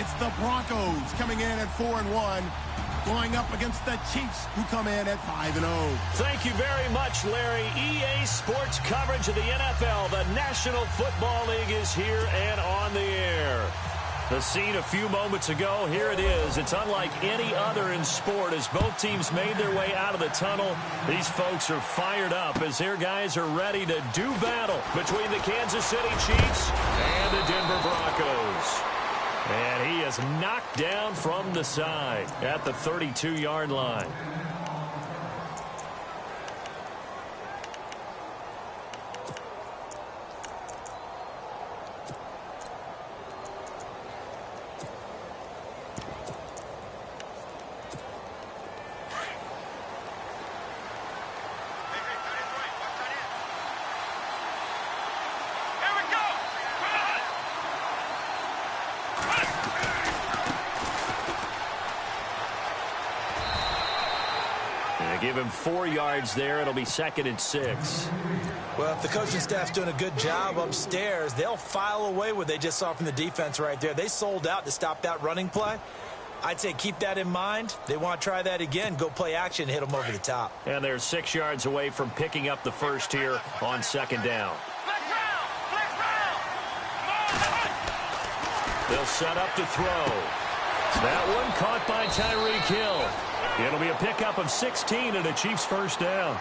It's the Broncos coming in at 4-1, going up against the Chiefs, who come in at 5-0. Thank you very much, Larry. EA Sports coverage of the NFL. The National Football League is here and on the air. The scene a few moments ago, here it is. It's unlike any other in sport as both teams made their way out of the tunnel. These folks are fired up as their guys are ready to do battle between the Kansas City Chiefs and the Denver Broncos. And he is knocked down from the side at the 32-yard line. Give him 4 yards there. It'll be 2nd and 6. Well, if the coaching staff's doing a good job upstairs, they'll file away what they just saw from the defense right there. They sold out to stop that running play. I'd say keep that in mind. They want to try that again. Go play action, hit them over the top. And they're 6 yards away from picking up the first here on 2nd down. They'll set up to throw. That one caught by Tyreek Hill. It'll be a pickup of 16 and a Chiefs first down.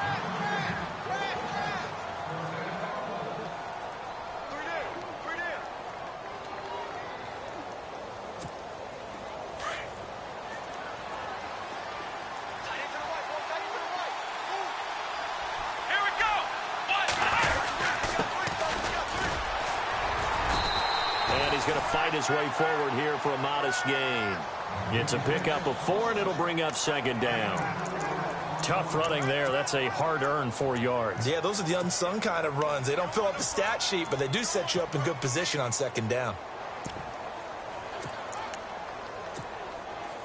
And he's going to fight his way forward here for a modest gain. It's a pickup of 4, and it'll bring up 2nd down. Tough running there. That's a hard-earned 4 yards. Yeah, those are the unsung kind of runs. They don't fill up the stat sheet, but they do set you up in good position on 2nd down.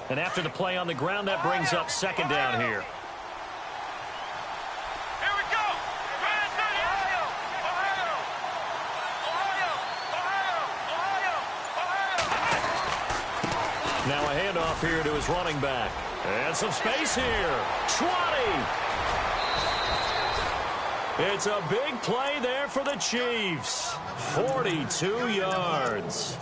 And after the play on the ground, that brings up 2nd down here. Now a handoff here to his running back. And some space here. 20. It's a big play there for the Chiefs. 42 yards.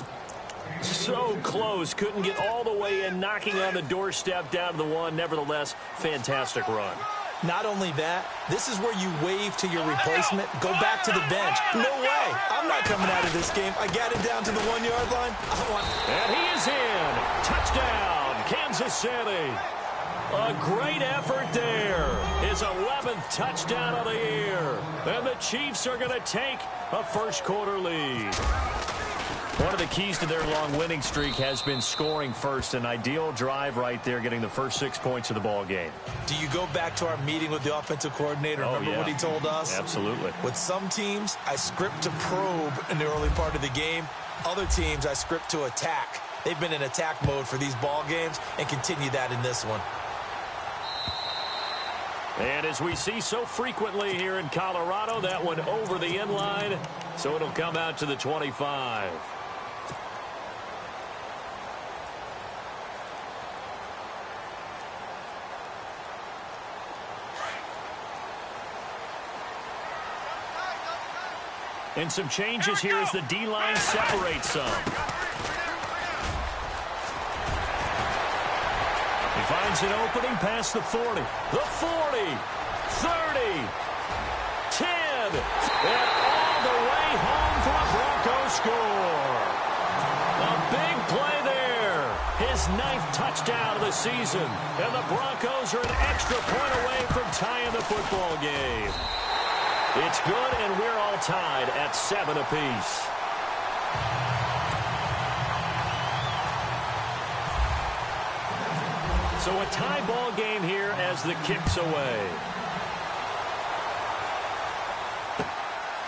So close. Couldn't get all the way in, knocking on the doorstep down to the 1. Nevertheless, fantastic run. Not only that, this is where you wave to your replacement, go back to the bench. No way. I'm not coming out of this game. I got it down to the 1-yard line. And he is in. Touchdown, Kansas City. A great effort there. His 11th touchdown of the year. And the Chiefs are going to take a first-quarter lead. One of the keys to their long winning streak has been scoring first. An ideal drive right there, getting the first 6 points of the ball game. Do you go back to our meeting with the offensive coordinator? Remember what he told us? Absolutely. With some teams, I script to probe in the early part of the game. Other teams, I script to attack. They've been in attack mode for these ball games and continue that in this one. And as we see so frequently here in Colorado, that one over the end line, so it'll come out to the 25. And some changes here as the D-line separates some. He finds an opening past the 40. The 40. 30. 10. And all the way home for a Broncos score. A big play there. His 9th touchdown of the season. And the Broncos are an extra point away from tying the football game. It's good, and we're all tied at 7 apiece. So a tie ball game here as the kick's away.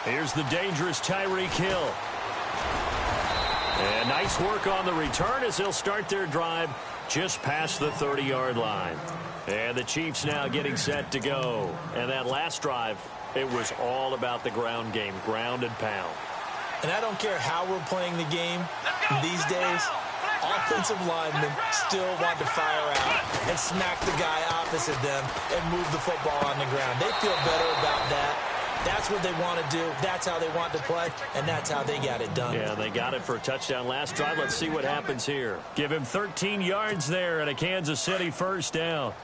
Here's the dangerous Tyreek Hill. And nice work on the return as they'll start their drive just past the 30-yard line. And the Chiefs now getting set to go. And that last drive, it was all about the ground game, ground and pound. And I don't care how we're playing the game these days. offensive linemen still want to fire out and smack the guy opposite them and move the football on the ground. They feel better about that. That's what they want to do. That's how they want to play, and that's how they got it done. Yeah, they got it for a touchdown last drive. Let's see what happens here. Give him 13 yards there and a Kansas City first down.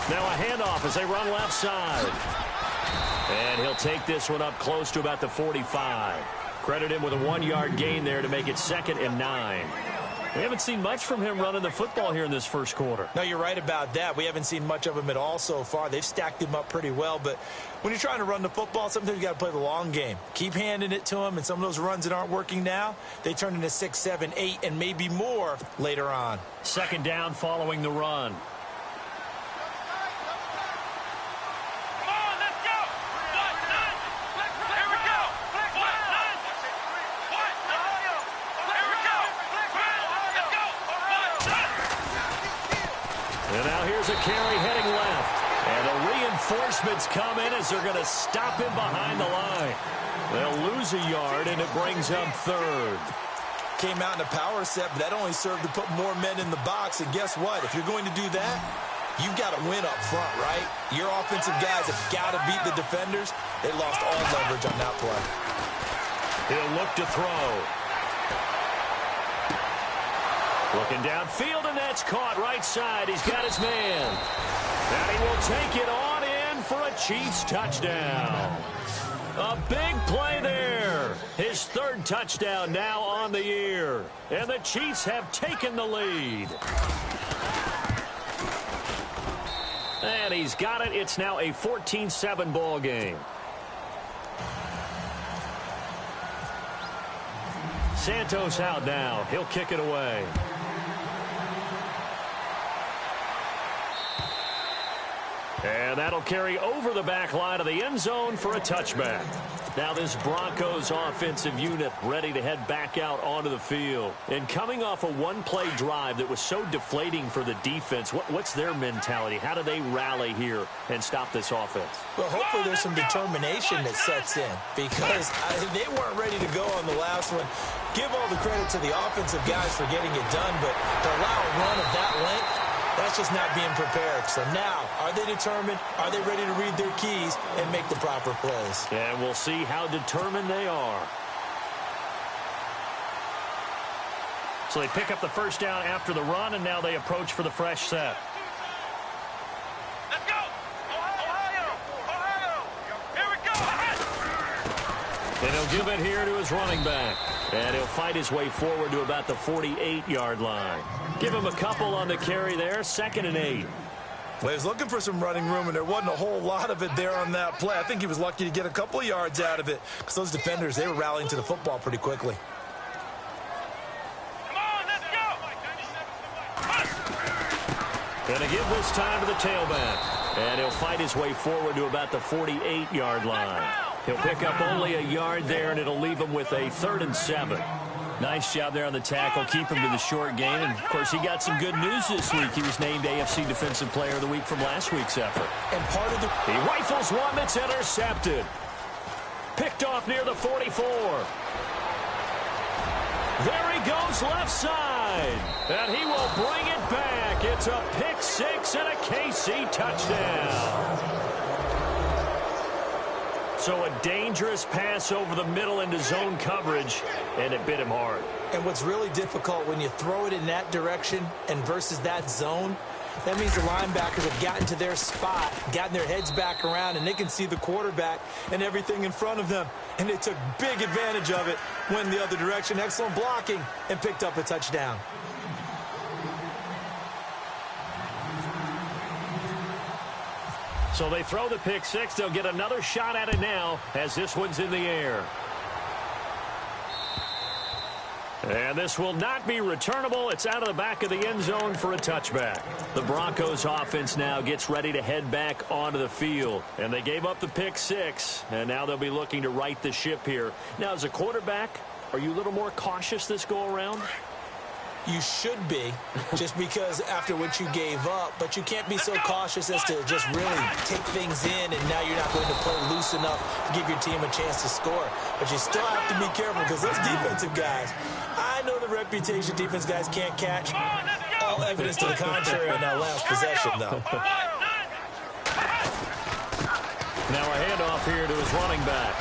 Now a handoff as they run left side. And he'll take this one up close to about the 45. Credit him with a 1-yard gain there to make it 2nd and 9. We haven't seen much from him running the football here in this first quarter. No, you're right about that. We haven't seen much of him at all so far. They've stacked him up pretty well, but when you're trying to run the football, sometimes you got to play the long game. Keep handing it to him, and some of those runs that aren't working now, they turn into 6, 7, 8, and maybe more later on. 2nd down following the run. And now here's a carry heading left. And the reinforcements come in as they're going to stop him behind the line. They'll lose a yard, and it brings up 3rd. Came out in a power set, but that only served to put more men in the box. And guess what? If you're going to do that, you've got to win up front, right? Your offensive guys have got to beat the defenders. They lost all leverage on that play. He'll look to throw. Looking downfield, and that's caught right side. He's got his man. And he will take it on in for a Chiefs touchdown. A big play there. His 3rd touchdown now on the year. And the Chiefs have taken the lead. And he's got it. It's now a 14-7 ball game. Santos out now. He'll kick it away. And that'll carry over the back line of the end zone for a touchback. Now this Broncos offensive unit ready to head back out onto the field. And coming off a one-play drive that was so deflating for the defense, what's their mentality? How do they rally here and stop this offense? Well, hopefully there's some determination that sets in because they weren't ready to go on the last one. Give all the credit to the offensive guys for getting it done, but to allow a run of that length, that's just not being prepared. So now, are they determined? Are they ready to read their keys and make the proper plays? And we'll see how determined they are. So they pick up the first down after the run, and now they approach for the fresh set. Let's go! Ohio! Ohio! Here we go! And he'll give it here to his running back. And he'll fight his way forward to about the 48-yard line. Give him a couple on the carry there, 2nd and 8. Well, he was looking for some running room, and there wasn't a whole lot of it there on that play. I think he was lucky to get a couple of yards out of it because those defenders, they were rallying to the football pretty quickly. Come on, let's go! Going to give this time to the tailback. And he'll fight his way forward to about the 48-yard line. He'll pick up only a yard there, and it'll leave him with a 3rd and 7. Nice job there on the tackle. Keep him to the short game. And, of course, he got some good news this week. He was named AFC Defensive Player of the Week from last week's effort. And part of the... He rifles one that's intercepted. Picked off near the 44. There he goes left side. And he will bring it back. It's a pick 6 and a KC touchdown. So a dangerous pass over the middle into zone coverage, and it bit him hard. And what's really difficult when you throw it in that direction and versus that zone, that means the linebackers have gotten to their spot, gotten their heads back around, and they can see the quarterback and everything in front of them. And they took big advantage of it, went the other direction, excellent blocking, and picked up a touchdown. So they throw the pick 6. They'll get another shot at it now as this one's in the air. And this will not be returnable. It's out of the back of the end zone for a touchback. The Broncos offense now gets ready to head back onto the field. And they gave up the pick 6. And now they'll be looking to right the ship here. Now, as a quarterback, are you a little more cautious this go around? You should be, just because after what you gave up, but you can't be so cautious as to just really take things in, and now you're not going to play loose enough to give your team a chance to score. But you still have to be careful because those defensive guys, I know the reputation defense guys can't catch. All evidence to the contrary in that last possession, though. Now a handoff here to his running back.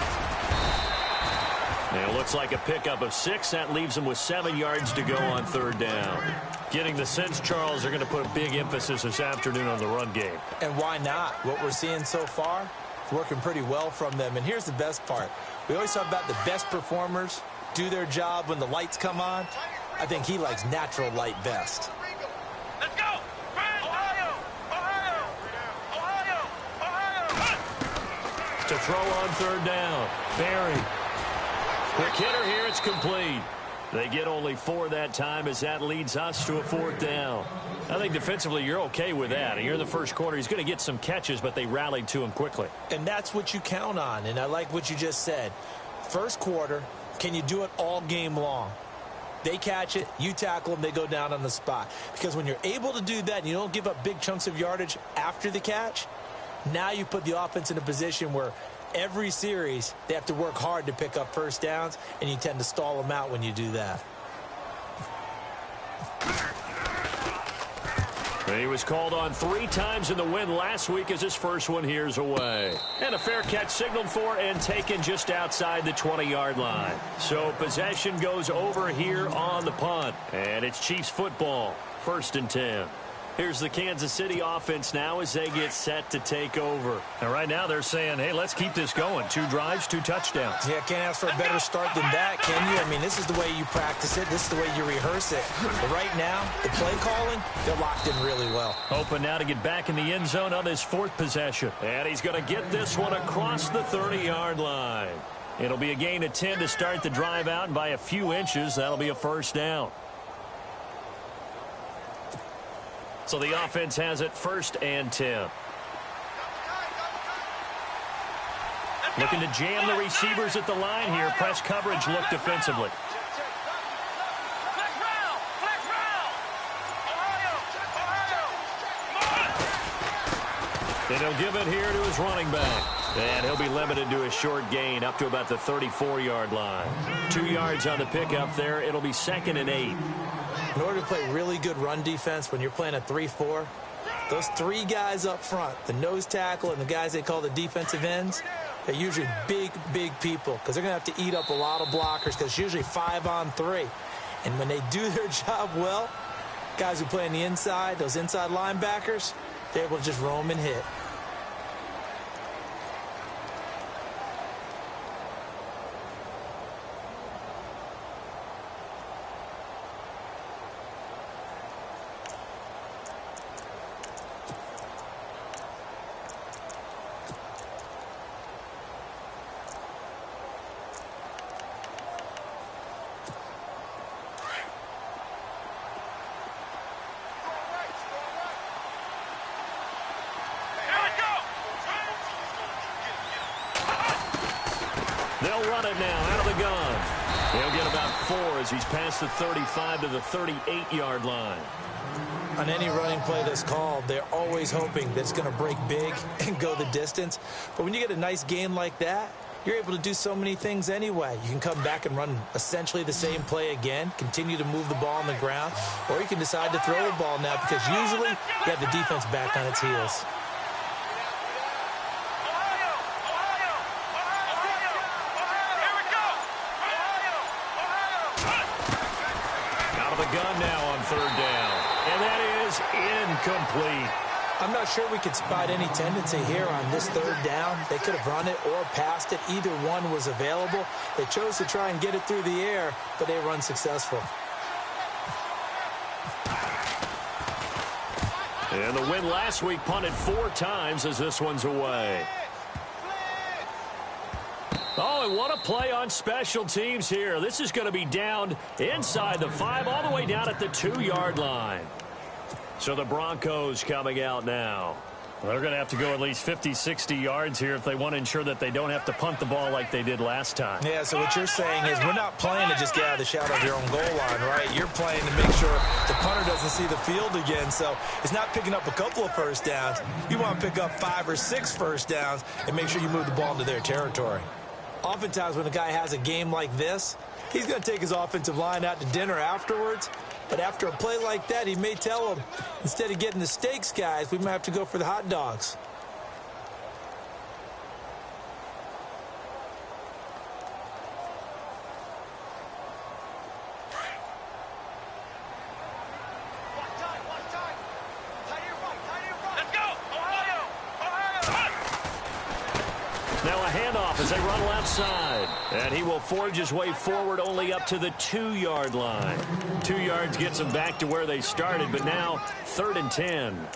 And it looks like a pickup of 6. That leaves him with 7 yards to go on third down. Getting the sense, Charles, they're going to put a big emphasis this afternoon on the run game. And why not? What we're seeing so far, it's working pretty well from them. And here's the best part. We always talk about the best performers do their job when the lights come on. I think he likes natural light best. Let's go! Ohio! Ohio! Ohio! Ohio! To throw on third down. Barry. Quick hitter here, it's complete. They get only 4 that time as that leads us to a 4th down. I think defensively you're okay with that. You're in the first quarter. He's going to get some catches, but they rallied to him quickly. And that's what you count on, and I like what you just said. First quarter, can you do it all game long? They catch it, you tackle them, they go down on the spot. Because when you're able to do that and you don't give up big chunks of yardage after the catch, now you put the offense in a position where every series, they have to work hard to pick up first downs, and you tend to stall them out when you do that. He was called on 3 times in the win last week as his first one here's away. And a fair catch signaled for and taken just outside the 20-yard line. So possession goes over here on the punt. And it's Chiefs football, 1st and 10. Here's the Kansas City offense now as they get set to take over. And right now they're saying, hey, let's keep this going. 2 drives, 2 touchdowns. Yeah, can't ask for a better start than that, can you? I mean, this is the way you practice it. This is the way you rehearse it. But right now, the play calling, they're locked in really well. Hoping now to get back in the end zone on his 4th possession. And he's going to get this one across the 30-yard line. It'll be a gain of 10 to start the drive out, and by a few inches, that'll be a 1st down. So the offense has it 1st and 10. Looking to jam the receivers at the line here. Press coverage look defensively. And he'll give it here to his running back. And he'll be limited to a short gain up to about the 34-yard line. 2 yards on the pickup there. It'll be 2nd and 8. In order to play really good run defense when you're playing a 3-4, those 3 guys up front, the nose tackle and the guys they call the defensive ends, they're usually big, big people because they're going to have to eat up a lot of blockers because it's usually 5 on 3. And when they do their job well, guys who play on the inside, those inside linebackers, they're able to just roam and hit. They'll run it now out of the gun. He'll get about 4 as he's past the 35 to the 38-yard line. On any running play that's called, they're always hoping that it's going to break big and go the distance. But when you get a nice game like that, you're able to do so many things anyway. You can come back and run essentially the same play again, continue to move the ball on the ground, or you can decide to throw the ball now because usually you have the defense back on its heels. Gun now on 3rd down, and that is incomplete. I'm not sure we could spot any tendency here on this 3rd down. They could have run it or passed it. Either one was available. They chose to try and get it through the air, but they were unsuccessful. And the win last week punted 4 times as this one's away. Oh, and what a play on special teams here. This is going to be down inside the 5, all the way down at the 2-yard line. So the Broncos coming out now. Well, they're going to have to go at least 50, 60 yards here if they want to ensure that they don't have to punt the ball like they did last time. Yeah, so what you're saying is we're not playing to just get out of the shadow of your own goal line, right? You're playing to make sure the punter doesn't see the field again. So it's not picking up a couple of first downs. You want to pick up 5 or 6 first downs and make sure you move the ball into their territory. Oftentimes when a guy has a game like this, he's going to take his offensive line out to dinner afterwards. But after a play like that, he may tell them, instead of getting the steaks, guys, we might have to go for the hot dogs. Let's go! Ohio! Ohio! Now a handoff as they run left side. And he will forge his way forward only up to the 2-yard line. 2 yards gets them back to where they started, but now 3rd and 10.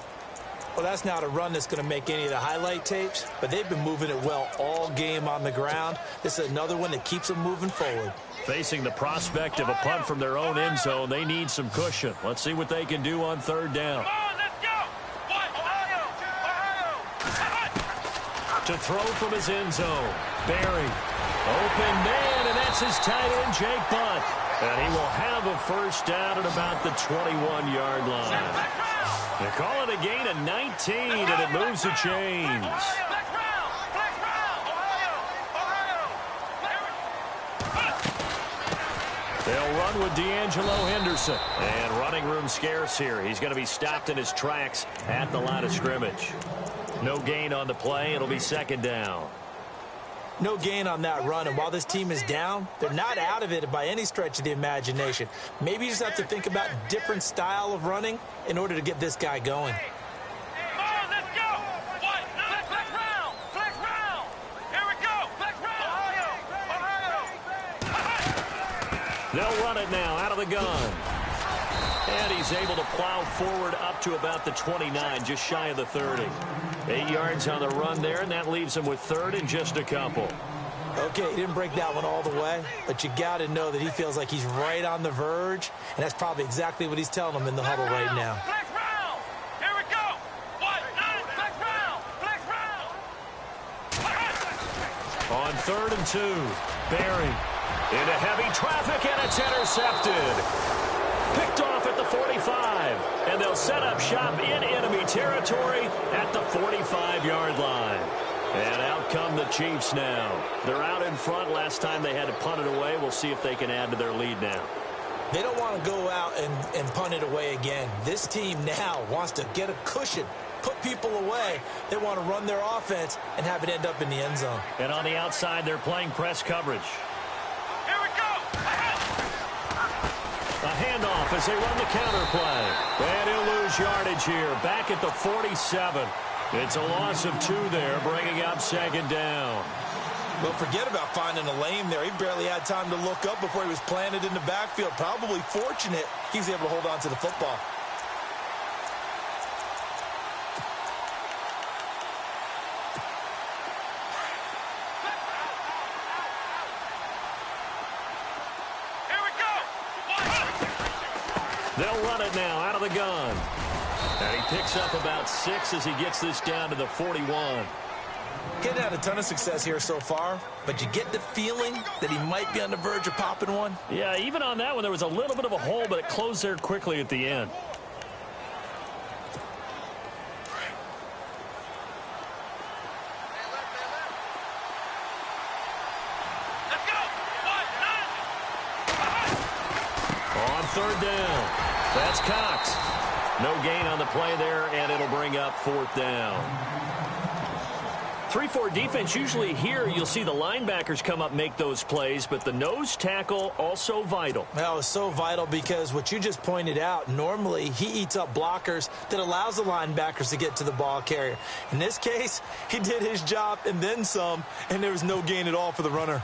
Well, that's not a run that's going to make any of the highlight tapes, but they've been moving it well all game on the ground. This is another one that keeps them moving forward. Facing the prospect of a punt from their own end zone, they need some cushion. Let's see what they can do on 3rd down. Come on, let's go! What? Ohio! Ohio! To throw from his end zone. Barry. Open man, and that's his tight end, Jake Butt. And he will have a first down at about the 21-yard line. They call it a gain of 19, and it moves the chains. Flex round! Flex round! Ohio! Ohio! They'll run with D'Angelo Henderson. And running room scarce here. He's going to be stopped in his tracks at the line of scrimmage. No gain on the play. It'll be 2nd down. No gain on that run, and while this team is down, they're not out of it by any stretch of the imagination. Maybe you just have to think about different style of running in order to get this guy going. Come on, let's go! What? Flex round! Flex round! Here we go! Flex round! Ohio! Ohio! They'll run it now out of the gun. And he's able to plow forward up to about the 29, just shy of the 30. 8 yards on the run there, and that leaves him with 3rd and just a couple. Okay, he didn't break that one all the way, but you got to know that he feels like he's right on the verge, and that's probably exactly what he's telling them in the huddle right now. Flex round! Here we go! What? Flex round! Flex round! On 3rd and 2, Barry into heavy traffic, and it's intercepted. Picked off at the 45, and they'll set up shop in enemy territory at the 45-yard line. And out come the Chiefs now. They're out in front. Last time they had to punt it away. We'll see if they can add to their lead now. They don't want to go out and punt it away again. This team now wants to get a cushion, put people away. They want to run their offense and have it end up in the end zone. And on the outside, they're playing press coverage. Here we go! A handoff as they run the counter play. And he'll lose yardage here. Back at the 47. It's a loss of 2 there, bringing up 2nd down. Well, forget about finding a lane there. He barely had time to look up before he was planted in the backfield. Probably fortunate he was able to hold on to the football. They'll run it now out of the gun. And he picks up about 6 as he gets this down to the 41. He hadn't had a ton of success here so far, but you get the feeling that he might be on the verge of popping one. Yeah, even on that one, there was a little bit of a hole, but it closed there quickly at the end. Let's go! What? On 3rd down, that's Cox. No gain on the play there, and it'll bring up 4th down. 3-4 defense, usually here you'll see the linebackers come up, make those plays, but the nose tackle also vital. Well, it's so vital because what you just pointed out, normally he eats up blockers that allows the linebackers to get to the ball carrier. In this case, he did his job and then some, and there was no gain at all for the runner.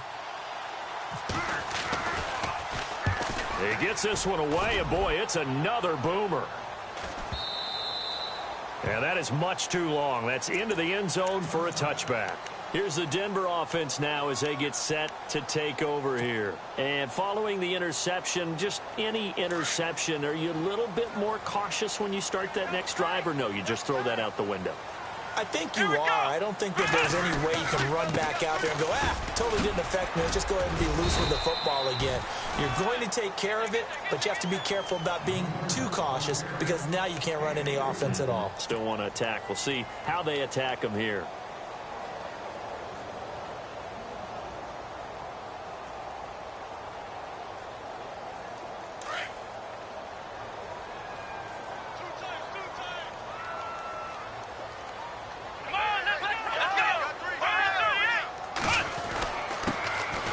He gets this one away, and boy, it's another boomer. And that is much too long. That's into the end zone for a touchback. Here's the Denver offense now as they get set to take over here. And following the interception, just any interception, are you a little bit more cautious when you start that next drive, or no, you just throw that out the window? I think you are. I don't think that there's any way you can run back out there and go, totally didn't affect me. Let's just go ahead and be loose with the football again. You're going to take care of it, but you have to be careful about being too cautious because now you can't run any offense at all. Still want to attack. We'll see how they attack him here.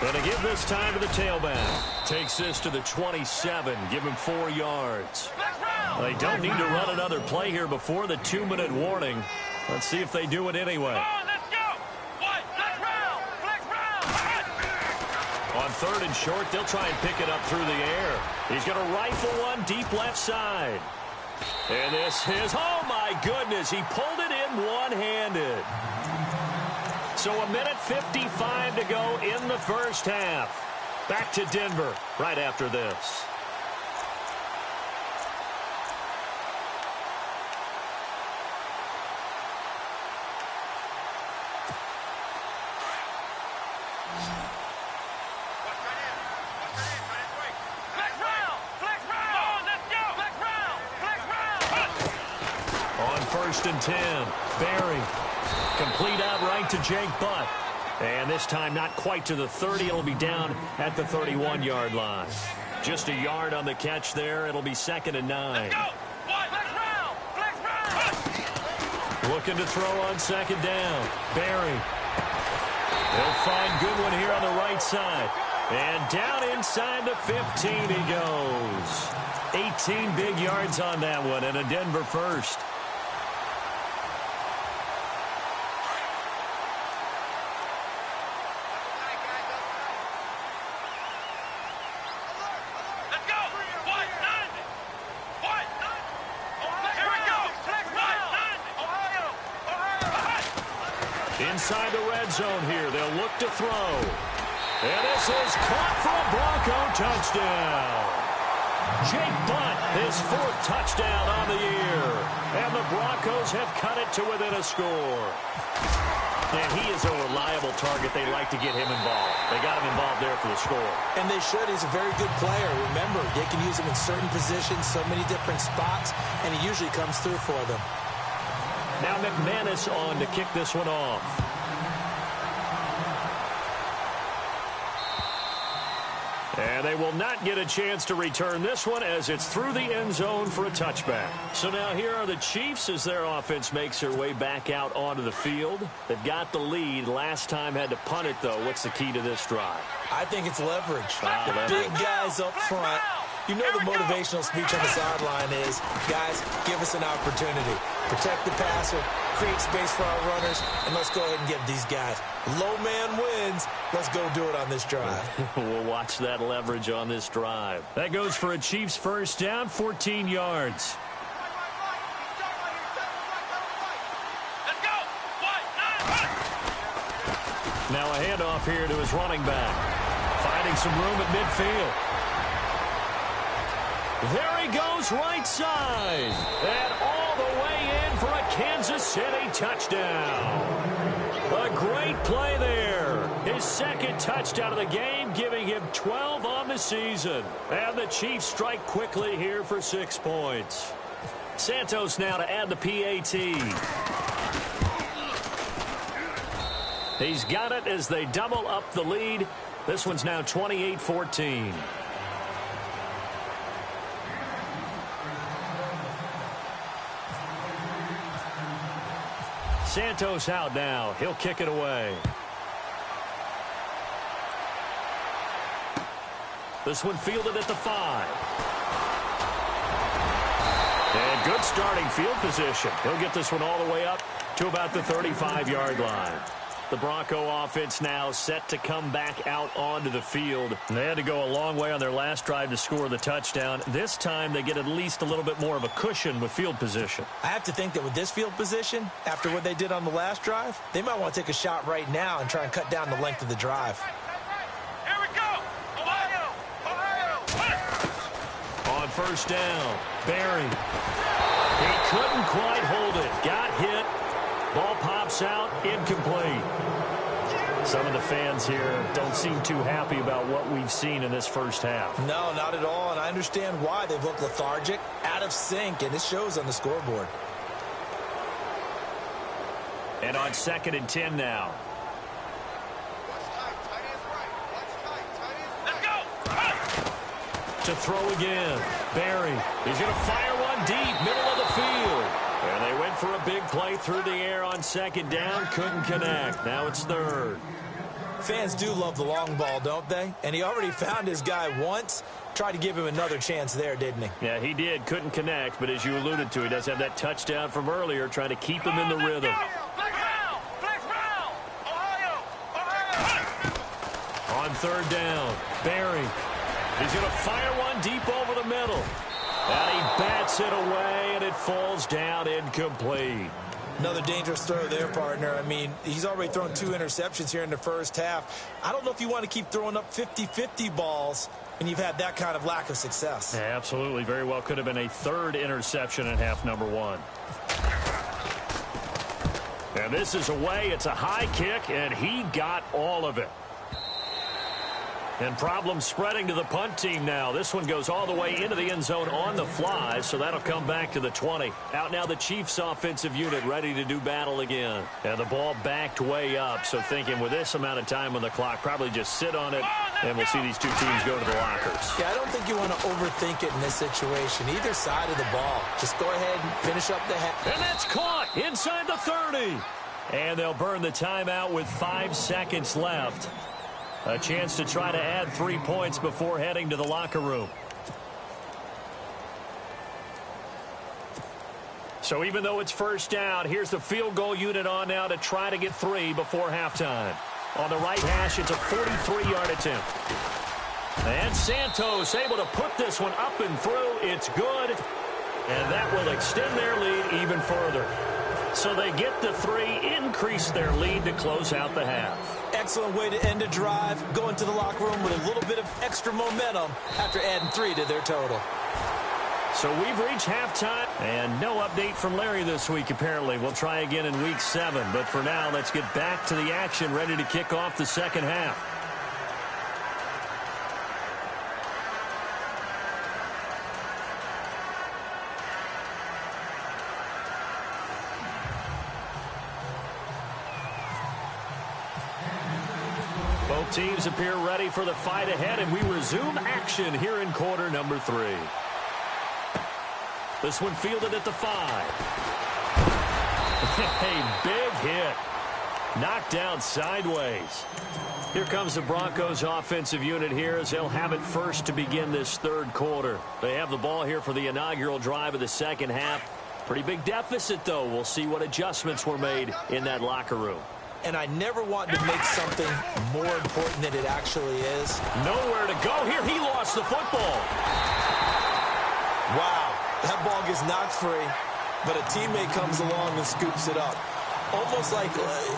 And to give this time to the tailback. Takes this to the 27. Give him 4 yards. They don't need to run another play here before the 2-minute warning. Let's see if they do it anyway. On 3rd and short, they'll try and pick it up through the air. He's going to rifle one deep left side. And this is, oh my goodness, he pulled it in one-handed. So 1:55 to go in the first half. Back to Denver right after this. On 1st and 10, Barry. Complete out right to Jake Butt. And this time not quite to the 30. It'll be down at the 31-yard line. Just a yard on the catch there. It'll be 2nd and 9. Looking to throw on 2nd down. Barry. He'll find Goodwin here on the right side. And down inside the 15 he goes. 18 big yards on that one and a Denver first. Inside the red zone here. They'll look to throw. And this is caught for a Bronco touchdown. Jake Butt, his 4th touchdown on the year. And the Broncos have cut it to within a score. And he is a reliable target. They like to get him involved. They got him involved there for the score. And they should. He's a very good player. Remember, they can use him in certain positions, so many different spots, and he usually comes through for them. Now McManus on to kick this one off. And they will not get a chance to return this one as it's through the end zone for a touchback. So now here are the Chiefs as their offense makes their way back out onto the field. They've got the lead. Last time had to punt it, though. What's the key to this drive? I think it's leverage. The big guys up front. You know the motivational speech on the sideline is, guys, give us an opportunity. Protect the passer, create space for our runners, and let's go ahead and get these guys. Low man wins. Let's go do it on this drive. We'll watch that leverage on this drive. That goes for a Chiefs first down, 14 yards. Now a handoff here to his running back. Finding some room at midfield. There he goes right side. And all the way in for a Kansas City touchdown. A great play there. His 2nd touchdown of the game, giving him 12 on the season. And the Chiefs strike quickly here for 6 points. Santos now to add the PAT. He's got it as they double up the lead. This one's now 28-14. Santos out now. He'll kick it away. This one fielded at the 5. And good starting field position. He'll get this one all the way up to about the 35-yard line. The Bronco offense now set to come back out onto the field. They had to go a long way on their last drive to score the touchdown. This time they get at least a little bit more of a cushion with field position. I have to think that with this field position, after what they did on the last drive, they might want to take a shot right now and try and cut down the length of the drive. Here we go. Ohio. On first down, Barry. He couldn't quite hold it. Got hit. Ball pops out, incomplete. Some of the fans here don't seem too happy about what we've seen in this first half. No, not at all, and I understand why. They've looked lethargic, out of sync, and it shows on the scoreboard. And on 2nd and 10 now. To throw again. Barry. He's going to fire one deep, middle of the field. And they went for a big play through the air on 2nd down. Couldn't connect. Now it's 3rd. Fans do love the long ball, don't they? And he already found his guy once. Tried to give him another chance there, didn't he? Yeah, he did. Couldn't connect. But as you alluded to, he does have that touchdown from earlier, trying to keep him in the rhythm. On 3rd down, Barry. He's going to fire one deep over the middle. And he bats it away, and it falls down incomplete. Another dangerous throw there, partner. I mean, he's already thrown 2 interceptions here in the first half. I don't know if you want to keep throwing up 50-50 balls when you've had that kind of lack of success. Yeah, absolutely. Very well could have been a 3rd interception in half number 1. And this is away. It's a high kick, and he got all of it. And problems spreading to the punt team now. This one goes all the way into the end zone on the fly, so that'll come back to the 20. Out now the Chiefs offensive unit ready to do battle again. And the ball backed way up, so thinking with this amount of time on the clock, probably just sit on it, and we'll see these two teams go to the lockers. Yeah, I don't think you want to overthink it in this situation. Either side of the ball. Just go ahead and finish up the half. And that's caught inside the 30. And they'll burn the timeout with 5 seconds left. A chance to try to add 3 points before heading to the locker room. So even though it's first down, here's the field goal unit on now to try to get 3 before halftime. On the right hash, it's a 43-yard attempt. And Santos able to put this one up and through. It's good. And that will extend their lead even further. So they get the 3, increase their lead to close out the half. Excellent way to end a drive. Go into the locker room with a little bit of extra momentum after adding 3 to their total. So we've reached halftime, and no update from Larry this week, apparently. We'll try again in week 7. But for now, let's get back to the action, ready to kick off the second half. Both teams appear ready for the fight ahead, and we resume action here in quarter number 3. This one fielded at the 5. A big hit. Knocked down sideways. Here comes the Broncos offensive unit here as they'll have it first to begin this 3rd quarter. They have the ball here for the inaugural drive of the second half. Pretty big deficit, though. We'll see what adjustments were made in that locker room. And I never want to make something more important than it actually is. Nowhere to go here. He lost the football. Wow, that ball gets knocked free, but a teammate comes along and scoops it up.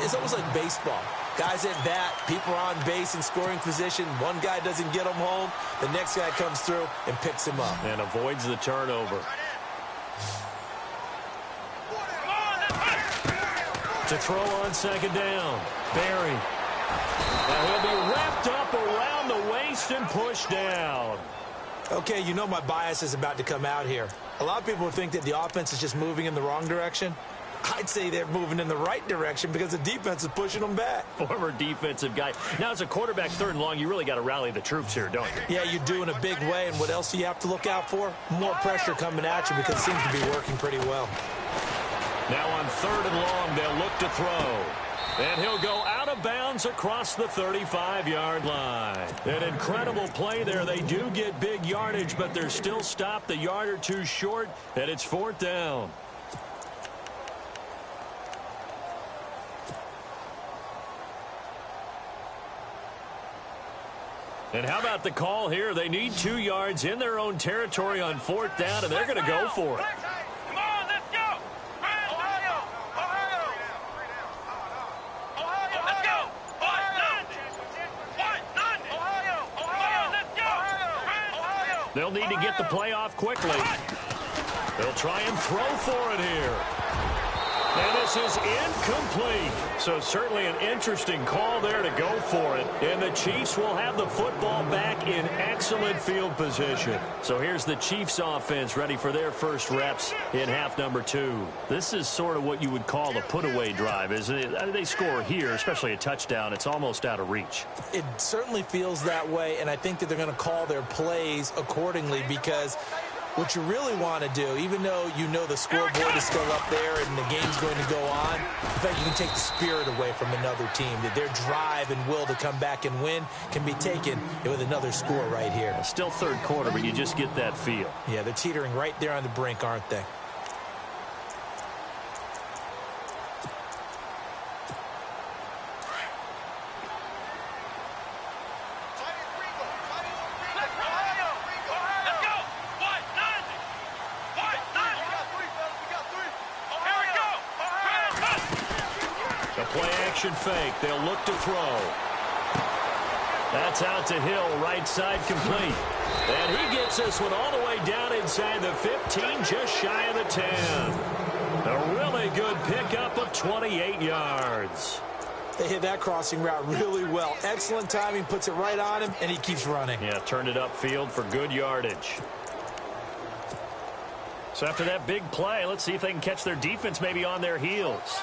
It's almost like baseball. Guys at bat, people are on base in scoring position. One guy doesn't get him home. The next guy comes through and picks him up. And avoids the turnover. To throw on second down. Barry. Now he'll be wrapped up around the waist and pushed down. Okay, you know my bias is about to come out here. A lot of people think that the offense is just moving in the wrong direction. I'd say they're moving in the right direction because the defense is pushing them back. Former defensive guy. Now, as a quarterback 3rd and long, you really got to rally the troops here, don't you? Yeah, you do in a big way. And what else do you have to look out for? More pressure coming at you because it seems to be working pretty well. Now on 3rd and long, they'll look to throw. And he'll go out of bounds across the 35-yard line. An incredible play there. They do get big yardage, but they're still stopped a yard or 2 short, and it's 4th down. And how about the call here? They need 2 yards in their own territory on 4th down, and they're going to go for it. Come on, let's go. Ohio. Let's go. Ohio, let's go. They'll need to get the play off quickly. They'll try and throw for it here. And this is incomplete. So certainly an interesting call there to go for it. And the Chiefs will have the football back in excellent field position. So here's the Chiefs offense ready for their first reps in half number 2. This is sort of what you would call a put-away drive, isn't it? They score here, especially a touchdown. It's almost out of reach. It certainly feels that way, and I think that they're going to call their plays accordingly because what you really want to do, even though you know the scoreboard is still up there and the game's going to go on, in fact, you can take the spirit away from another team. That their drive and will to come back and win can be taken with another score right here. Still third quarter, but you just get that feel. Yeah, they're teetering right there on the brink, aren't they? Fake. They'll look to throw. That's out to Hill, right side complete. And he gets this one all the way down inside the 15, just shy of the 10. A really good pickup of 28 yards. They hit that crossing route really well. Excellent timing, puts it right on him, and he keeps running. Yeah, turned it upfield for good yardage. So after that big play, let's see if they can catch their defense maybe on their heels.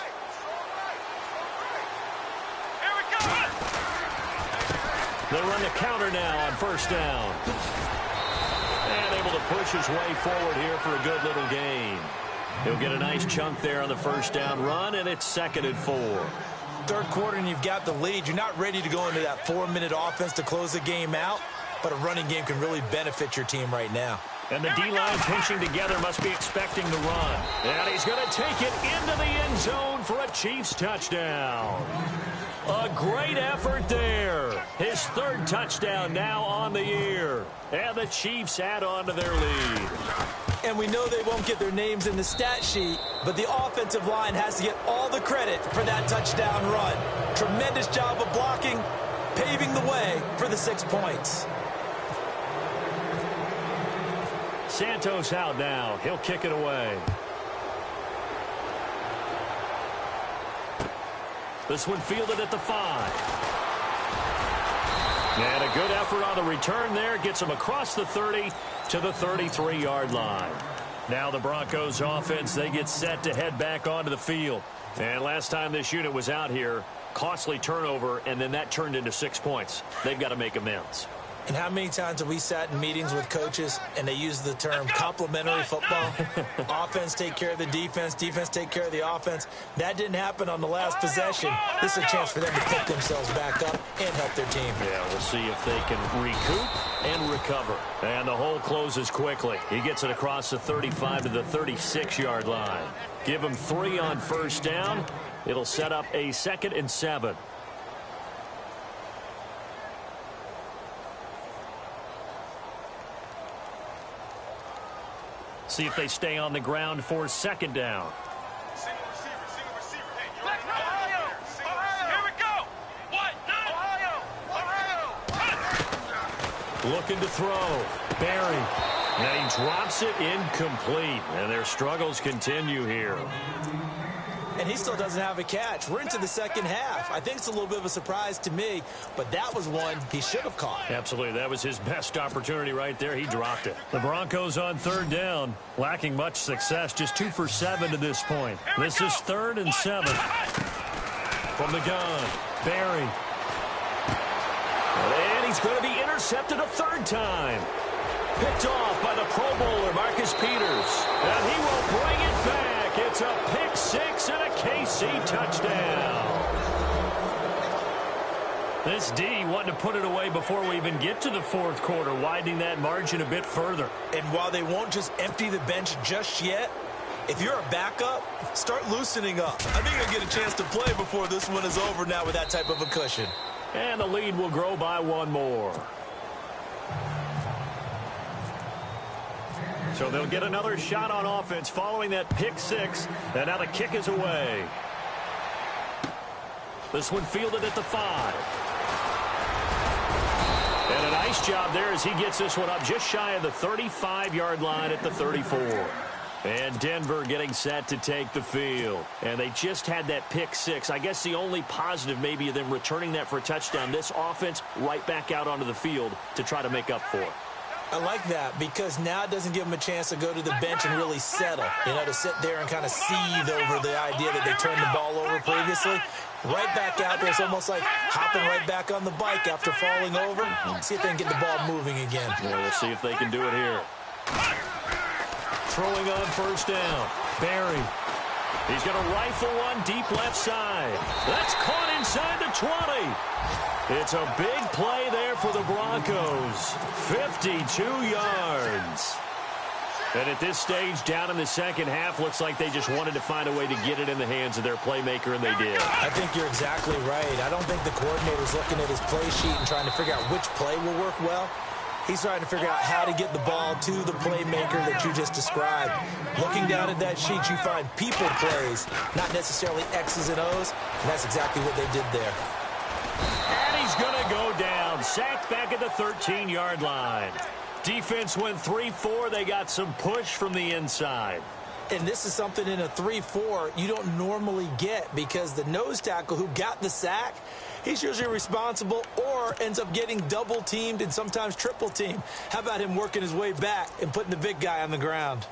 They'll run the counter now on first down. And able to push his way forward here for a good little gain. He'll get a nice chunk there on the first down run, and it's 2nd and 4. Third quarter, and you've got the lead. You're not ready to go into that 4-minute offense to close the game out, but a running game can really benefit your team right now. And the D-line pinching together must be expecting the run. And he's going to take it into the end zone for a Chiefs touchdown. A great effort there. His 3rd touchdown now on the year. And the Chiefs add on to their lead. And we know they won't get their names in the stat sheet, but the offensive line has to get all the credit for that touchdown run. Tremendous job of blocking, paving the way for the 6 points. Santos out now. He'll kick it away. This one fielded at the 5. And a good effort on the return there. Gets him across the 30 to the 33-yard line. Now the Broncos offense, they get set to head back onto the field. And last time this unit was out here, costly turnover, and then that turned into 6 points. They've got to make amends. And how many times have we sat in meetings with coaches and they use the term complementary football? Offense take care of the defense, defense take care of the offense. That didn't happen on the last possession. This is a chance for them to pick themselves back up and help their team. Yeah, we'll see if they can recoup and recover. And the hole closes quickly. He gets it across the 35 to the 36-yard line. Give him 3 on first down. It'll set up a 2nd and 7. See if they stay on the ground for 2nd down. Single receiver. Hey, you're Ohio. Here we go. What? Ohio. Looking to throw. Barry. And he drops it incomplete. And their struggles continue here. And he still doesn't have a catch. We're into the second half. I think it's a little bit of a surprise to me, but that was one he should have caught. Absolutely. That was his best opportunity right there. He dropped it. The Broncos on 3rd down, lacking much success, just 2 for 7 to this point. This is 3rd and 7. From the gun, Barry. And he's going to be intercepted a 3rd time. Picked off by the Pro Bowler, Marcus Peters. And he will bring it back. It's a pick 6 and a KC touchdown. This D wanting to put it away before we even get to the 4th quarter, widening that margin a bit further. And while they won't just empty the bench just yet, if you're a backup, start loosening up. I think you'll get a chance to play before this one is over now with that type of a cushion. And the lead will grow by 1 more. So they'll get another shot on offense following that pick 6. And now the kick is away. This one fielded at the 5. And a nice job there as he gets this one up just shy of the 35-yard line at the 34. And Denver getting set to take the field. And they just had that pick six. I guess the only positive maybe of them returning that for a touchdown. This offense right back out onto the field to try to make up for it. I like that because now it doesn't give them a chance to go to the bench and really settle. You know, to sit there and kind of seethe over the idea that they turned the ball over previously. Right back out there. It's almost like hopping right back on the bike after falling over. See if they can get the ball moving again. Yeah, we'll see if they can do it here. Throwing on first down. Barry. He's going to rifle one deep left side. That's caught inside the 20. It's a big play there for the Broncos. 52 yards. And at this stage, down in the second half, looks like they just wanted to find a way to get it in the hands of their playmaker, and they did. I think you're exactly right. I don't think the coordinator's looking at his play sheet and trying to figure out which play will work well. He's trying to figure out how to get the ball to the playmaker that you just described. Looking down at that sheet, you find people plays, not necessarily X's and O's, and that's exactly what they did there. And he's going to go down. Sacked back at the 13-yard line. Defense went 3-4. They got some push from the inside. And this is something in a 3-4 you don't normally get because the nose tackle who got the sack, he's usually responsible or ends up getting double-teamed and sometimes triple-teamed. How about him working his way back and putting the big guy on the ground?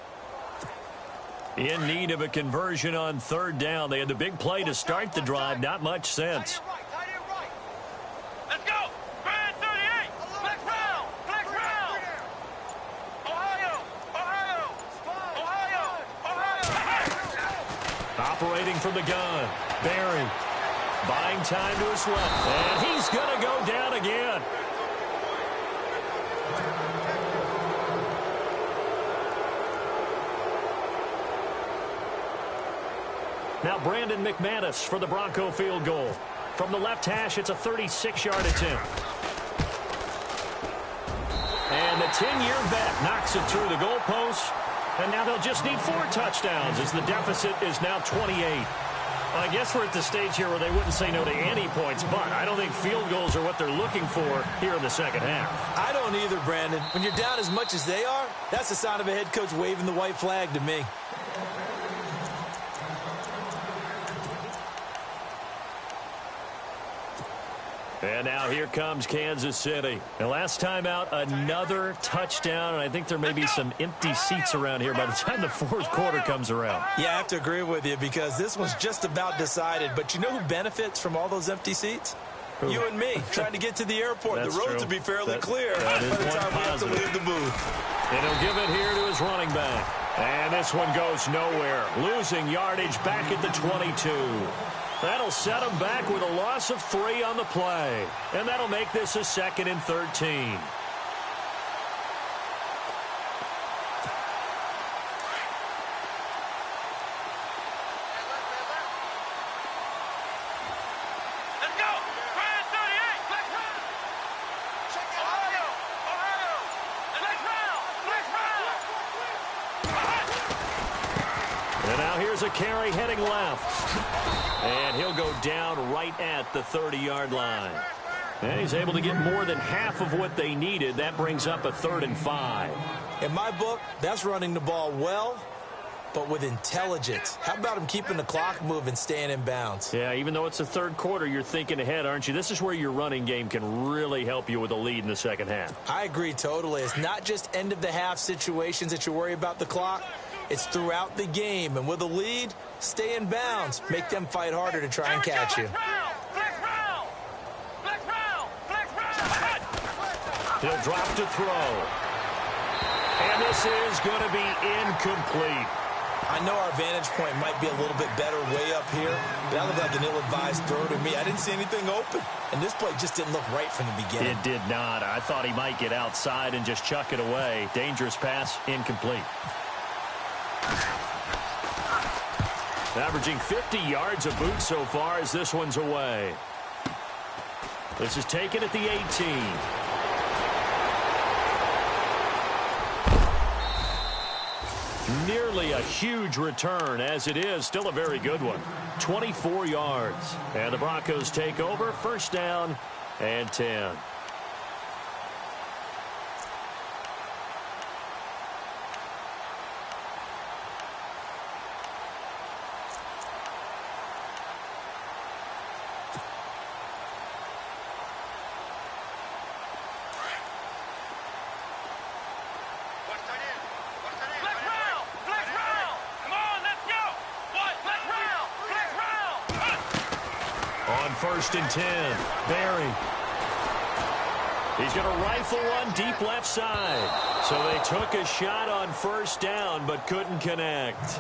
In need of a conversion on third down. They had the big play to start the drive. Not much sense. Let's go. Brand 38. Flex round. Flex round. Ohio. Ohio. Ohio. Ohio. Operating from the gun. Barry. Buying time to his left. And he's going to go down again. Now Brandon McManus for the Bronco field goal. From the left hash, it's a 36-yard attempt. And the 10-year vet knocks it through the goalpost. And now they'll just need 4 touchdowns as the deficit is now 28. I guess we're at the stage here where they wouldn't say no to any points, but I don't think field goals are what they're looking for here in the second half. I don't either, Brandon. When you're down as much as they are, that's the sign of a head coach waving the white flag to me. And now here comes Kansas City. And last time out, another touchdown. And I think there may be some empty seats around here by the time the fourth quarter comes around. Yeah, I have to agree with you because this was just about decided. But you know who benefits from all those empty seats? Who? You and me, trying to get to the airport. The roads will be fairly clear by the time we have to leave the booth. And he'll give it here to his running back. And this one goes nowhere. Losing yardage back at the 22. That'll set him back with a loss of 3 on the play. And that'll make this a 2nd and 13. Let's go. Brand 38. Flex round. Ohio. Ohio. Flex round. Flex round. And now here's a carry heading left. And he'll go down right at the 30-yard line. And he's able to get more than half of what they needed. That brings up a 3rd and 5. In my book, that's running the ball well, but with intelligence. How about him keeping the clock moving, staying in bounds? Yeah, even though it's the third quarter, you're thinking ahead, aren't you? This is where your running game can really help you with a lead in the second half. I agree totally. It's not just end-of-the-half situations that you worry about the clock. It's throughout the game. And with a lead, stay in bounds. Make them fight harder to try and catch you. He'll drop to throw. And this is going to be incomplete. I know our vantage point might be a little bit better way up here, but that looked like an ill-advised throw to me. I didn't see anything open. And this play just didn't look right from the beginning. It did not. I thought he might get outside and just chuck it away. Dangerous pass, incomplete. Averaging 50 yards a boot so far as this one's away. This is taken at the 18. Nearly a huge return, as it is still a very good one. 24 yards. And the Broncos take over. First down and 10. 1st and 10. Barry. He's going to rifle one deep left side. So they took a shot on 1st down but couldn't connect.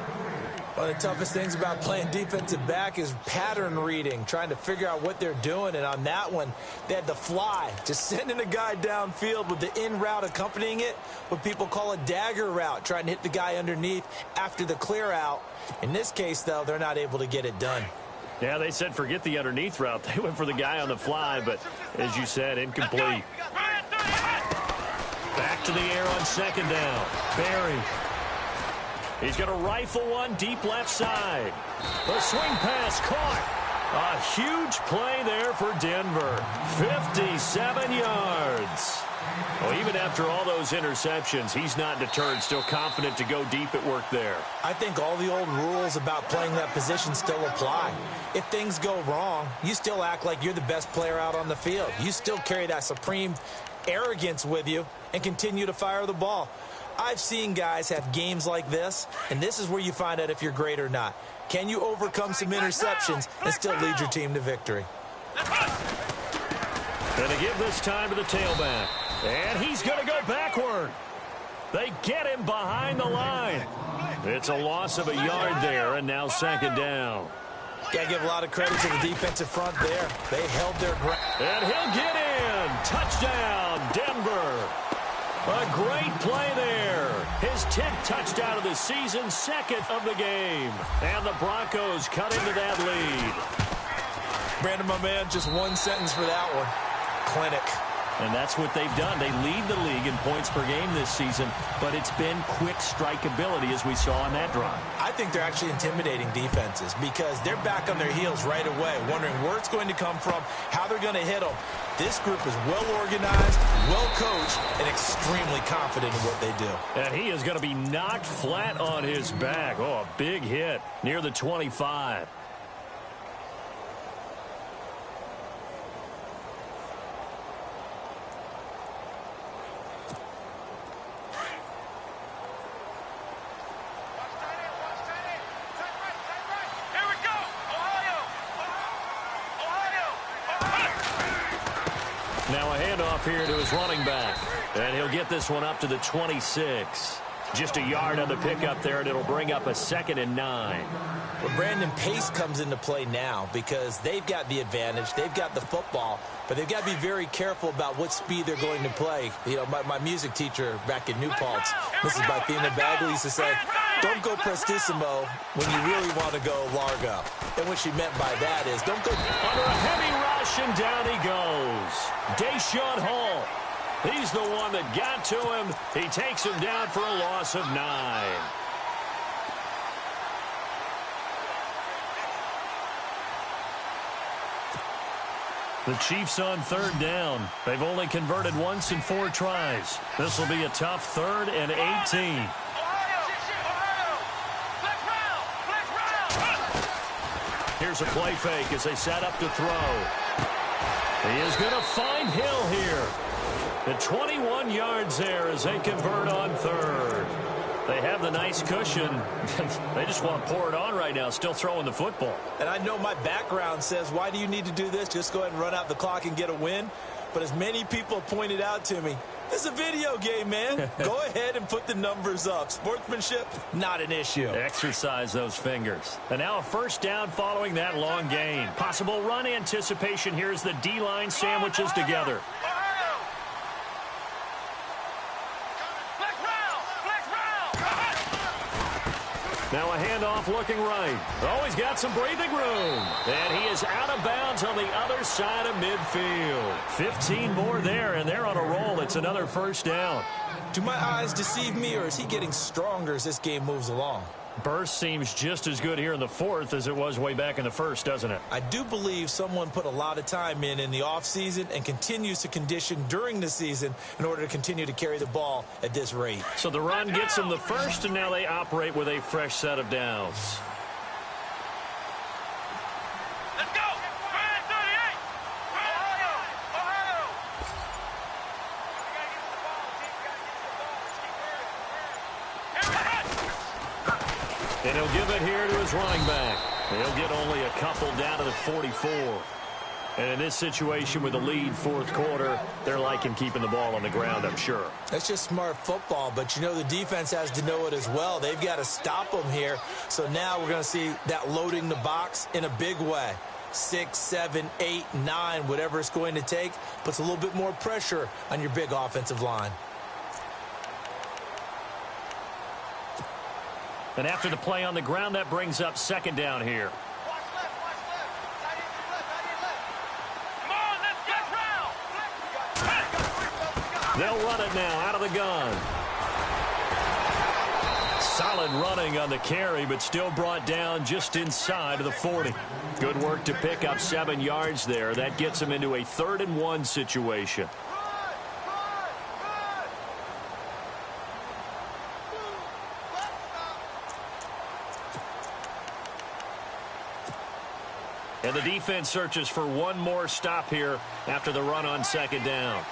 One of the toughest things about playing defensive back is pattern reading, trying to figure out what they're doing. And on that one, they had the fly, just sending a guy downfield with the in route accompanying it, what people call a dagger route, trying to hit the guy underneath after the clear out. In this case, though, they're not able to get it done. Yeah, they said forget the underneath route. They went for the guy on the fly, but as you said, incomplete. Back to the air on 2nd down. Barry. He's going to rifle one deep left side. The swing pass caught. A huge play there for Denver. 57 yards. Well, even after all those interceptions, he's not deterred, still confident to go deep at work there. I think all the old rules about playing that position still apply. If things go wrong, you still act like you're the best player out on the field. You still carry that supreme arrogance with you and continue to fire the ball. I've seen guys have games like this, and this is where you find out if you're great or not. Can you overcome some interceptions and still lead your team to victory? Going to give this time to the tailback. And he's going to go backward. They get him behind the line. It's a loss of a yard there, and now 2nd down. Got to give a lot of credit to the defensive front there. They held their ground. And he'll get in. Touchdown, Denver. A great play there. His 10th touchdown of the season, 2nd of the game. And the Broncos cut into that lead. Brandon, my man, just one sentence for that one. Clinic. And that's what they've done. They lead the league in points per game this season, but it's been quick strike ability as we saw on that drive. I think they're actually intimidating defenses because they're back on their heels right away, wondering where it's going to come from, how they're going to hit them. This group is well organized, well coached, and extremely confident in what they do. And he is going to be knocked flat on his back. Oh, a big hit near the 25. Now a handoff here to his running back. And he'll get this one up to the 26. Just a yard on the pickup there, and it'll bring up a 2nd and 9. Well, Brandon, pace comes into play now because they've got the advantage. They've got the football, but they've got to be very careful about what speed they're going to play. You know, my music teacher back in New Paltz, Mrs. Bythema Bagley, used to say, don't go prestissimo when you really want to go largo. And what she meant by that is don't go under a heavy rush, and down he goes. Deshaun Hall. He's the one that got to him. He takes him down for a loss of 9. The Chiefs on 3rd down. They've only converted once in 4 tries. This will be a tough 3rd and 18. Here's a play fake as they set up to throw. He is going to find Hill here. The 21 yards there as they convert on 3rd. They have the nice cushion. They just want to pour it on right now, still throwing the football. And I know my background says, why do you need to do this? Just go ahead and run out the clock and get a win. But as many people pointed out to me, this is a video game, man. Go ahead and put the numbers up. Sportsmanship, not an issue. Exercise those fingers. And now a 1st down following that long gain. Possible run anticipation here as the D-line sandwiches together. Now a handoff looking right. Oh, he's got some breathing room. And he is out of bounds on the other side of midfield. 15 more there, and they're on a roll. It's another 1st down. Do my eyes deceive me, or is he getting stronger as this game moves along? Burst seems just as good here in the 4th as it was way back in the 1st, doesn't it? I do believe someone put a lot of time in the offseason and continues to condition during the season in order to continue to carry the ball at this rate. So the run gets them the 1st, and now they operate with a fresh set of downs. Let's go! 38! Ohio! And he'll give it here to his running back. He'll get only a couple down to the 44. And in this situation with the lead fourth quarter, they're liking keeping the ball on the ground, I'm sure. That's just smart football, but you know the defense has to know it as well. They've got to stop them here. So now we're going to see that loading the box in a big way. 6, 7, 8, 9, whatever it's going to take, puts a little bit more pressure on your big offensive line. And after the play on the ground, that brings up second down here. They'll run it now out of the gun. Solid running on the carry, but still brought down just inside of the 40. Good work to pick up 7 yards there. That gets them into a 3rd and 1 situation. And the defense searches for one more stop here after the run on second down.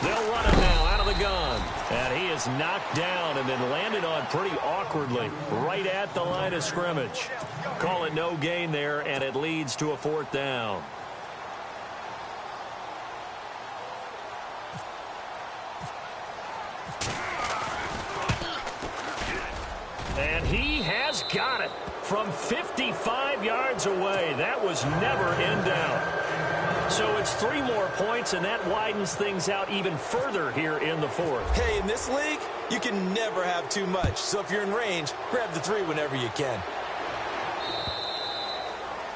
They'll run it now out of the gun. And he is knocked down and then landed on pretty awkwardly right at the line of scrimmage. Call it no gain there, and it leads to a 4th down. And he has got it from 55 yards away. That was never in doubt. So it's 3 more points, and that widens things out even further here in the 4th. Hey, in this league, you can never have too much. So if you're in range, grab the 3 whenever you can.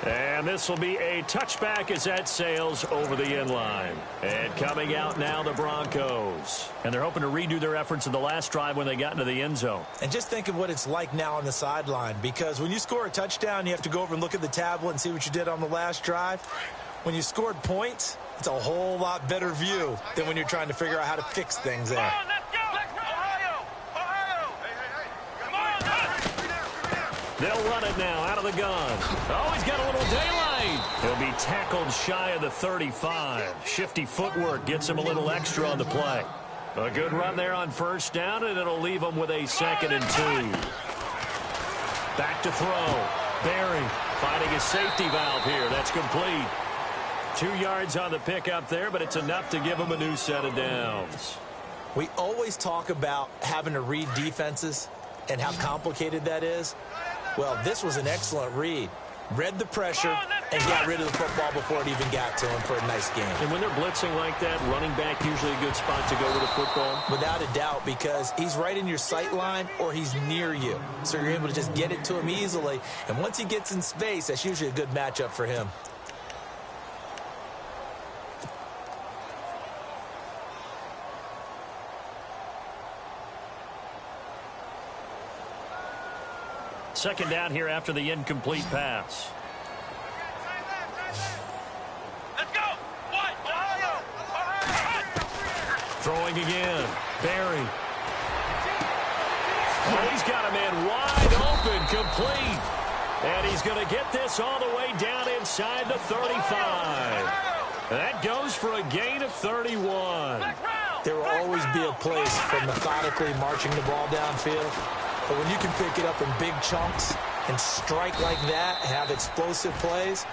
And this will be a touchback as that sails over the end line. And coming out now, the Broncos. And they're hoping to redo their efforts in the last drive when they got into the end zone. And just think of what it's like now on the sideline, because when you score a touchdown, you have to go over and look at the tablet and see what you did on the last drive. When you scored points, it's a whole lot better view than when you're trying to figure out how to fix things there. They'll run it now out of the gun. Oh, he's got a little daylight. He'll be tackled shy of the 35. Shifty footwork gets him a little extra on the play. A good run there on first down, and it'll leave him with a 2nd and 2. Back to throw. Barry finding a safety valve here. That's complete. 2 yards on the pickup there, but it's enough to give him a new set of downs. We always talk about having to read defenses and how complicated that is. Well, this was an excellent read. Read the pressure and got rid of the football before it even got to him for a nice game. And when they're blitzing like that, running back usually a good spot to go with the football? Without a doubt, because he's right in your sight line or he's near you. So you're able to just get it to him easily. And once he gets in space, that's usually a good matchup for him. Second down here after the incomplete pass. Let's go. What? Throwing again. Barry. Oh, he's got a man wide open, complete. And he's going to get this all the way down inside the 35. That goes for a gain of 31. There will always be a place for methodically marching the ball downfield. But when you can pick it up in big chunks and strike like that, have explosive plays,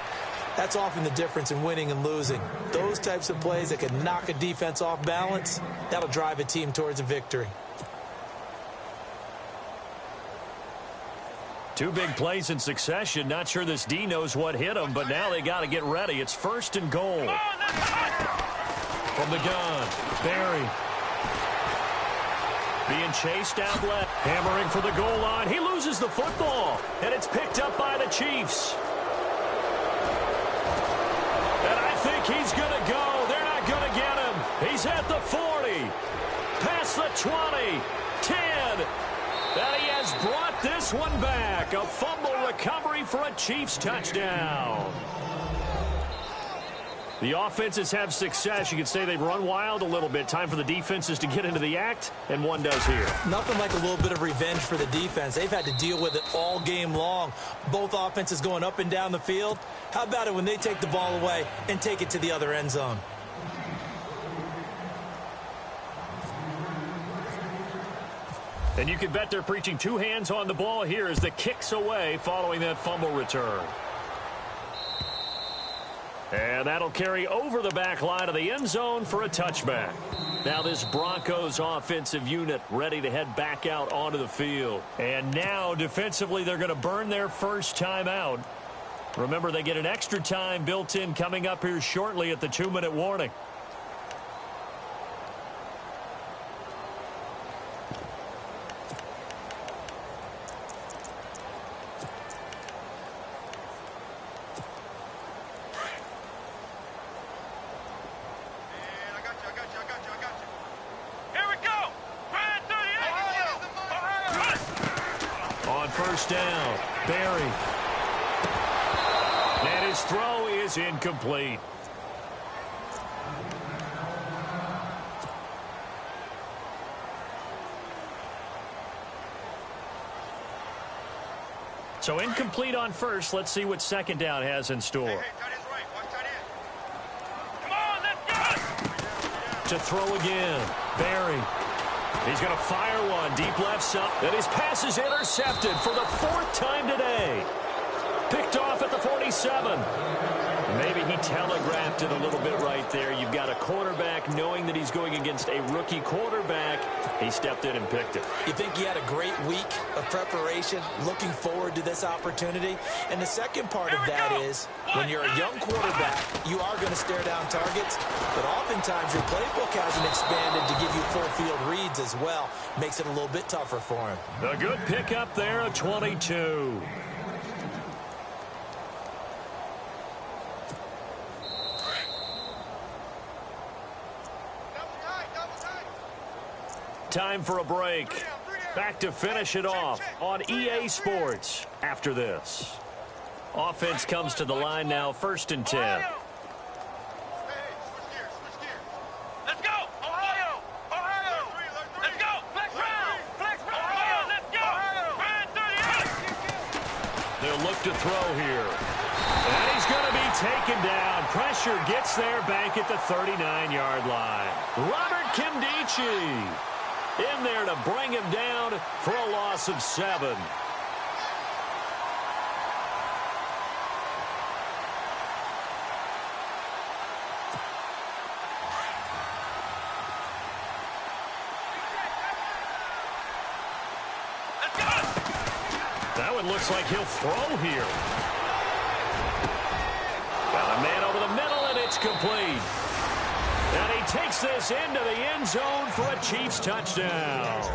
that's often the difference in winning and losing. Those types of plays that can knock a defense off balance, that'll drive a team towards a victory. 2 big plays in succession. Not sure this D knows what hit him, but now they got to get ready. It's 1st and goal. From the gun, Barry. Being chased out left. Hammering for the goal line. He loses the football. And it's picked up by the Chiefs. And I think he's going to go. They're not going to get him. He's at the 40. Past the 20. 10. And he has brought this one back. A fumble recovery for a Chiefs touchdown. The offenses have success. You could say they've run wild a little bit. Time for the defenses to get into the act, and one does here. Nothing like a little bit of revenge for the defense. They've had to deal with it all game long. Both offenses going up and down the field. How about it when they take the ball away and take it to the other end zone? And you can bet they're preaching two hands on the ball here as the kick's away following that fumble return. And that'll carry over the back line of the end zone for a touchback. Now this Broncos offensive unit ready to head back out onto the field. And now defensively they're going to burn their first time out. Remember, they get an extra time built in coming up here shortly at the 2-minute warning. First down, Barry. And his throw is incomplete. So incomplete on first. Let's see what second down has in store. Come on, let's go! To throw again, Barry. He's going to fire one deep left side. And his pass is intercepted for the 4th time today. Picked off at the 47. Maybe he telegraphed it a little bit right there. You've got a quarterback knowing that he's going against a rookie quarterback. He stepped in and picked it. You think he had a great week of prepreration, looking forward to this opportunity? And the second part of that is, when you're a young quarterback, you are going to stare down targets, but oftentimes your playbook hasn't expanded to give you full field reads as well. Makes it a little bit tougher for him. A good pickup there, a 22. Time for a break. Back to finish it off on EA Sports after this. Offense comes to the line now, 1st and 10. Let's go! Ohio! Ohio! Let's go! Flex round! Flex round! Ohio, let's go! Ryan 38! They'll look to throw here. And he's going to be taken down. Pressure gets there back at the 39-yard line. Robert Kimdichie in there to bring him down for a loss of 7. That one looks like he'll throw here. Got a man over the middle, and it's complete. And he takes this into the end zone for a Chiefs touchdown.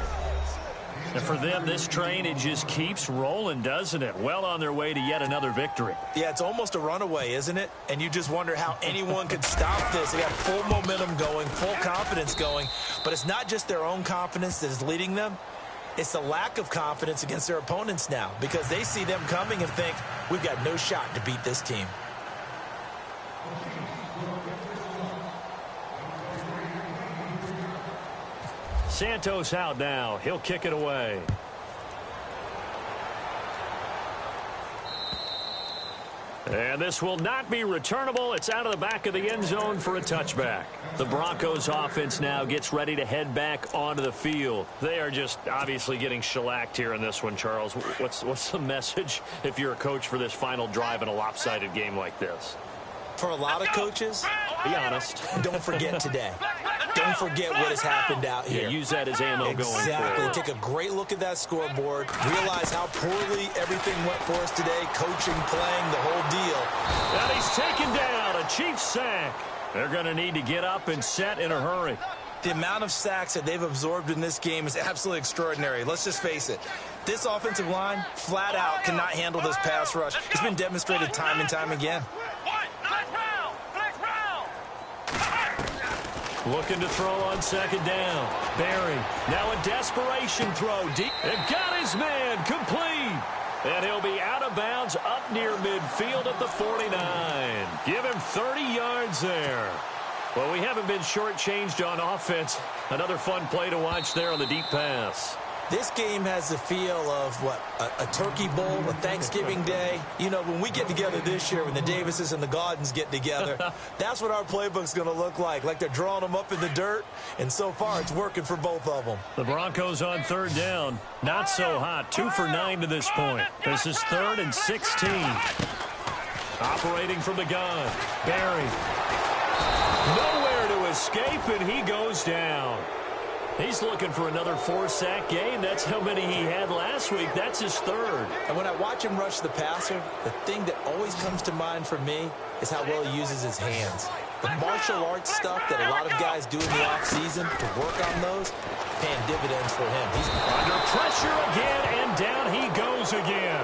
And for them, this train, it just keeps rolling, doesn't it? Well on their way to yet another victory. Yeah, it's almost a runaway, isn't it? And you just wonder how anyone could stop this. They got full momentum going, full confidence going. But it's not just their own confidence that is leading them. It's the lack of confidence against their opponents now, because they see them coming and think, we've got no shot to beat this team. Santos out now. He'll kick it away. And this will not be returnable. It's out of the back of the end zone for a touchback. The Broncos offense now gets ready to head back onto the field. They are just obviously getting shellacked here in this one, Charles. What's the message if you're a coach for this final drive in a lopsided game like this? For a lot of coaches, be honest. Don't forget today. Don't forget what has happened out here. Yeah, use that as ammo going forward. Exactly. Take a great look at that scoreboard. Realize how poorly everything went for us today. Coaching, playing, the whole deal. And he's taken down. A Chiefs sack. They're going to need to get up and set in a hurry. The amount of sacks that they've absorbed in this game is absolutely extraordinary. Let's just face it. This offensive line, flat out, cannot handle this pass rush. It's been demonstrated time and time again. Looking to throw on second down. Barry, now a desperation throw deep. And got his man complete. And he'll be out of bounds up near midfield at the 49. Give him 30 yards there. Well, we haven't been shortchanged on offense. Another fun play to watch there on the deep pass. This game has the feel of, what, a turkey bowl, a Thanksgiving day. You know, when we get together this year, when the Davises and the Gaudens get together, that's what our playbook's going to look like they're drawing them up in the dirt, and so far it's working for both of them. The Broncos on third down. Not so hot. 2 for 9 to this point. This is 3rd and 16. Operating from the gun. Barry. Nowhere to escape, and he goes down. He's looking for another 4-sack game. That's how many he had last week. That's his 3rd. And when I watch him rush the passer, the thing that always comes to mind for me is how well he uses his hands. The martial arts stuff that a lot of guys do in the offseason to work on those, paying dividends for him. He's under pressure again, and down he goes again.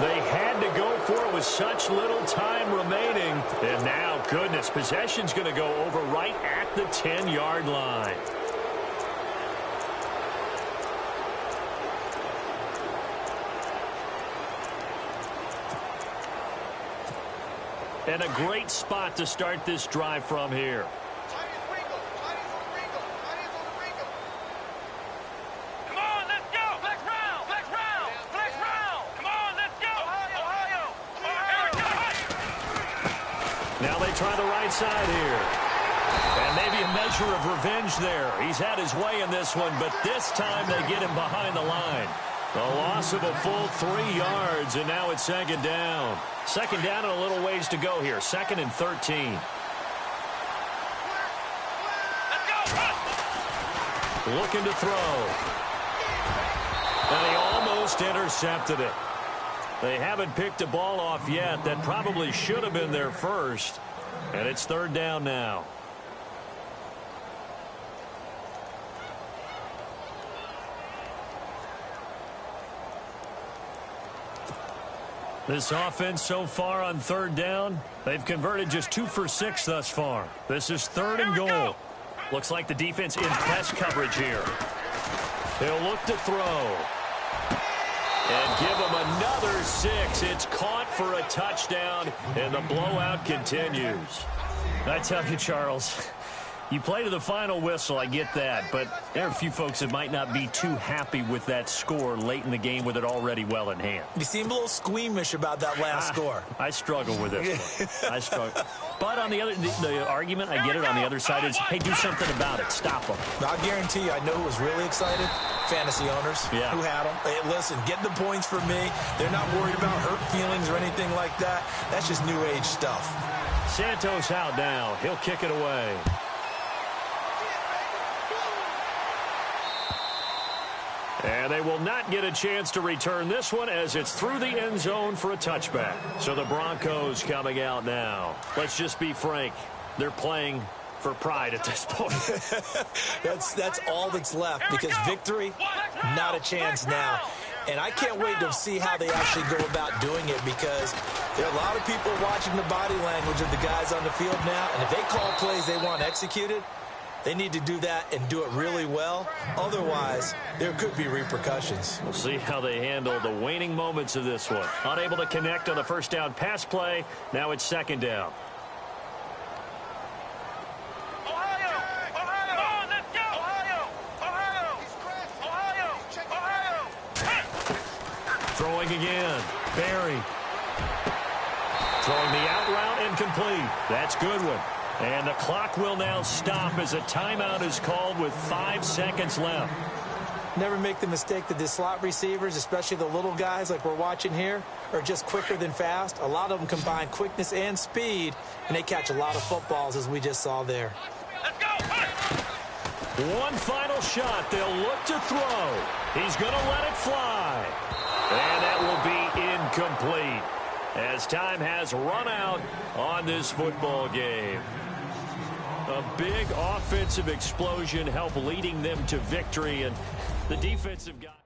They had to go for it with such little time remaining. And now, goodness, possession's going to go over right at the 10-yard line. And a great spot to start this drive from here. Come on, let's go. Flex round, flex round, flex round. Come on, let's go. Ohio. Now they try the right side here. And maybe a measure of revenge there. He's had his way in this one, but this time they get him behind the line. A loss of a full 3 yards, and now it's 2nd down. 2nd down and a little ways to go here. 2nd and 13. Let's go. Looking to throw. And he almost intercepted it. They haven't picked a ball off yet. That probably should have been their first. And it's 3rd down now. This offense so far on 3rd down, they've converted just 2 for 6 thus far. This is 3rd and goal. Looks like the defense in press coverage here. They'll look to throw. And give him another 6. It's caught for a touchdown, and the blowout continues. I tell you, Charles, you play to the final whistle, I get that, but there are a few folks that might not be too happy with that score late in the game with it already well in hand. You seem a little squeamish about that last score. I struggle with this one. I struggle. But on the other, the argument, I get it, on the other side is, hey, do something about it. Stop them. I'll guarantee you, I know who was really excited. Fantasy owners who had them. Hey, listen, get the points for me. They're not worried about hurt feelings or anything like that. That's just new age stuff. Santos out now. He'll kick it away. And they will not get a chance to return this one as it's through the end zone for a touchback. So the Broncos coming out now. Let's just be frank. They're playing for pride at this point. That's all that's left, because victory, not a chance now. And I can't wait to see how they actually go about doing it, because there are a lot of people watching the body language of the guys on the field now. And if they call plays they want executed, they need to do that and do it really well. Otherwise, there could be repercussions. We'll see how they handle the waning moments of this one. Unable to connect on the first down pass play. Now it's 2nd down. Ohio. Come on, let's go. Ohio. Throwing again. Barry. Throwing the out route incomplete. That's Goodwin. And the clock will now stop as a timeout is called with 5 seconds left. Never make the mistake that the slot receivers, especially the little guys like we're watching here, are just quicker than fast. A lot of them combine quickness and speed, and they catch a lot of footballs, as we just saw there. Let's go. One final shot. They'll look to throw. He's going to let it fly. And that will be incomplete, as time has run out on this football game. A big offensive explosion helped leading them to victory, and the defensive guy.